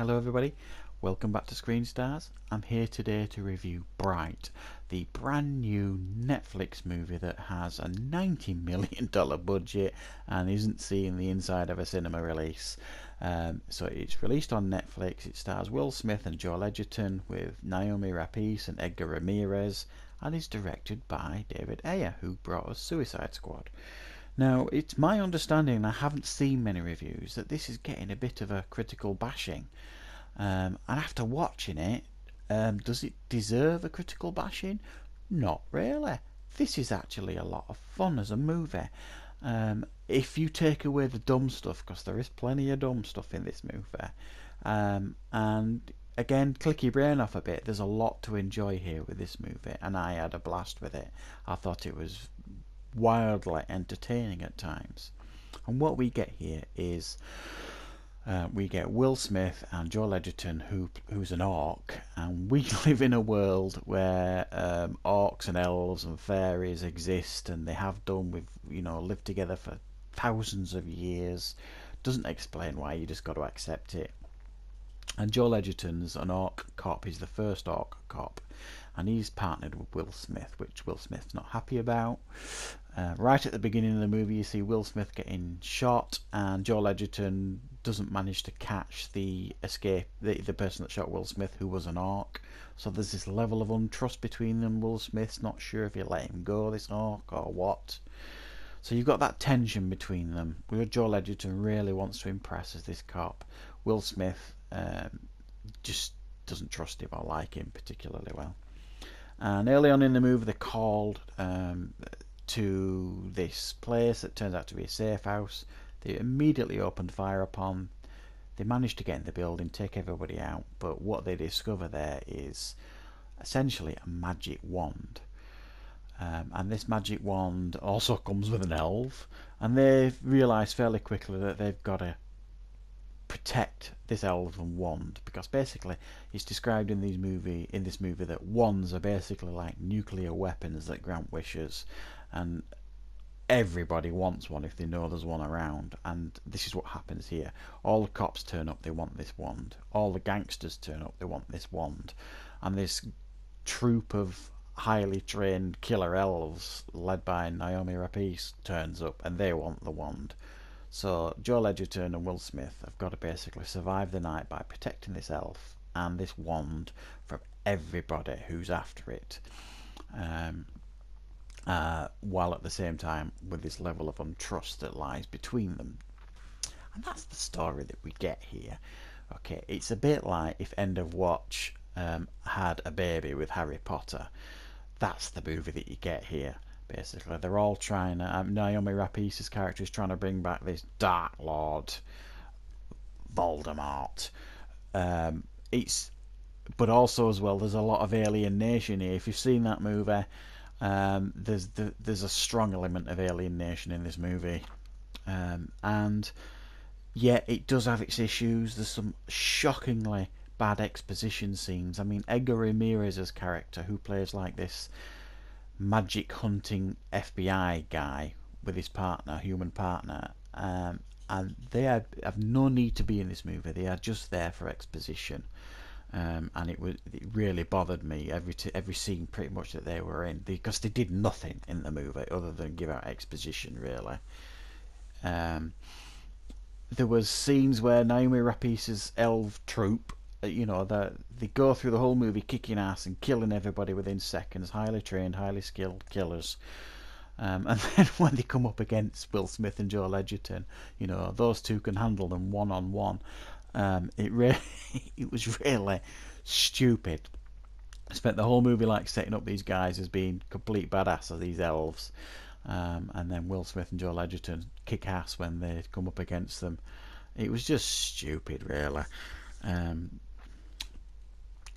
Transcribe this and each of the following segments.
Hello everybody, welcome back to Screen Stars. I'm here today to review Bright, the brand new Netflix movie that has a $90 million budget and isn't seeing the inside of a cinema release. So it's released on Netflix. It stars Will Smith and Joel Edgerton with Naomi Rapace and Edgar Ramirez, and is directed by David Ayer, who brought us Suicide Squad. Now, it's my understanding, and I haven't seen many reviews, that this is getting a bit of a critical bashing. And after watching it, does it deserve a critical bashing? Not really. This is actually a lot of fun as a movie. If you take away the dumb stuff, because there is plenty of dumb stuff in this movie, and again, click your brain off a bit, there's a lot to enjoy here with this movie, and I had a blast with it. I thought it was wildly entertaining at times. And what we get here is we get Will Smith and Joel Edgerton, who's an orc, and we live in a world where orcs and elves and fairies exist, and they have done. Lived together for thousands of years. Doesn't explain why, you just got to accept it. And Joel Edgerton's an orc cop. He's the first orc cop, and he's partnered with Will Smith, which Will Smith's not happy about. Right at the beginning of the movie, you see Will Smith getting shot, and Joel Edgerton doesn't manage to catch the person that shot Will Smith, who was an orc. So there's this level of untrust between them. Will Smith's not sure if he'll let him go, this orc, or what. So you've got that tension between them. Joel Edgerton really wants to impress as this cop. Will Smith just doesn't trust him or like him particularly well. And early on in the movie, they're called to this place that turns out to be a safe house. They immediately opened fire upon. They manage to get in the building, take everybody out, but what they discover there is essentially a magic wand. And this magic wand also comes with an elf, and they realise fairly quickly that they've got to protect this elven wand, because basically it's described in this movie that wands are basically like nuclear weapons that grant wishes, and everybody wants one if they know there's one around. And this is what happens here. All the cops turn up, they want this wand. All the gangsters turn up, they want this wand. And this troop of highly trained killer elves led by Naomi Rapace turns up, and they want the wand. So Joel Edgerton and Will Smith have got to basically survive the night by protecting this elf and this wand from everybody who's after it, while at the same time with this level of untrust that lies between them. And that's the story that we get here. Okay, it's a bit like if End of Watch had a baby with Harry Potter. That's the movie that you get here. Basically, they're all trying. Naomi Rapace's character is trying to bring back this Dark Lord, Voldemort. But also as well, there's a lot of Alienation here. If you've seen that movie, there's a strong element of Alienation in this movie, and yeah, it does have its issues. There's some shockingly bad exposition scenes. I mean, Edgar Ramirez's character, who plays like this magic hunting FBI guy with his human partner, and they have no need to be in this movie. They are just there for exposition, and it really bothered me every scene pretty much that they were in, because they did nothing in the movie other than give out exposition really. There was scenes where Naomi Rapace's Elf Troupe, they go through the whole movie kicking ass and killing everybody within seconds, highly trained, highly skilled killers. And then when they come up against Will Smith and Joel Edgerton, those two can handle them one-on-one. It was really stupid. I spent the whole movie like setting up these guys as being complete badasses, these elves. And then Will Smith and Joel Edgerton kick ass when they come up against them. It was just stupid, really.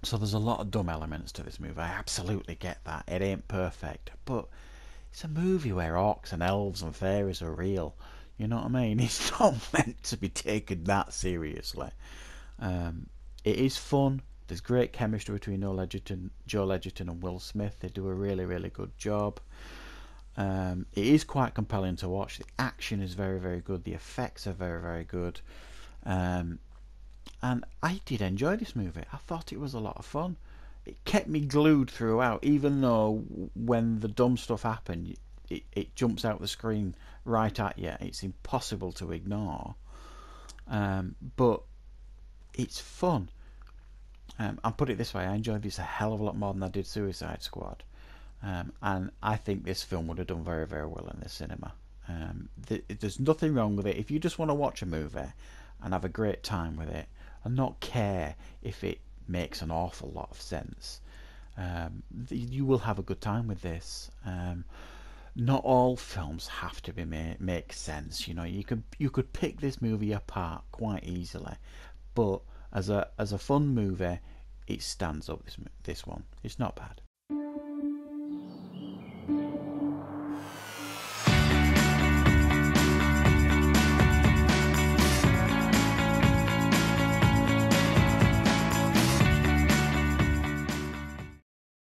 So there's a lot of dumb elements to this movie. I absolutely get that. It ain't perfect, but it's a movie where orcs and elves and fairies are real. You know what I mean? It's not meant to be taken that seriously. It is fun. There's great chemistry between Joel Edgerton and Will Smith. They do a really, really good job. It is quite compelling to watch. The action is very, very good. The effects are very, very good. And I did enjoy this movie. I thought it was a lot of fun. It kept me glued throughout, even though when the dumb stuff happened, it jumps out the screen right at you. It's impossible to ignore. But it's fun. I'll put it this way, I enjoyed this a hell of a lot more than I did Suicide Squad. And I think this film would have done very, very well in the cinema. There's nothing wrong with it. If you just want to watch a movie and have a great time with it and not care if it makes an awful lot of sense, you will have a good time with this. Not all films have to be make sense. You know, you could pick this movie apart quite easily, but as a fun movie, it stands up. This one, it's not bad.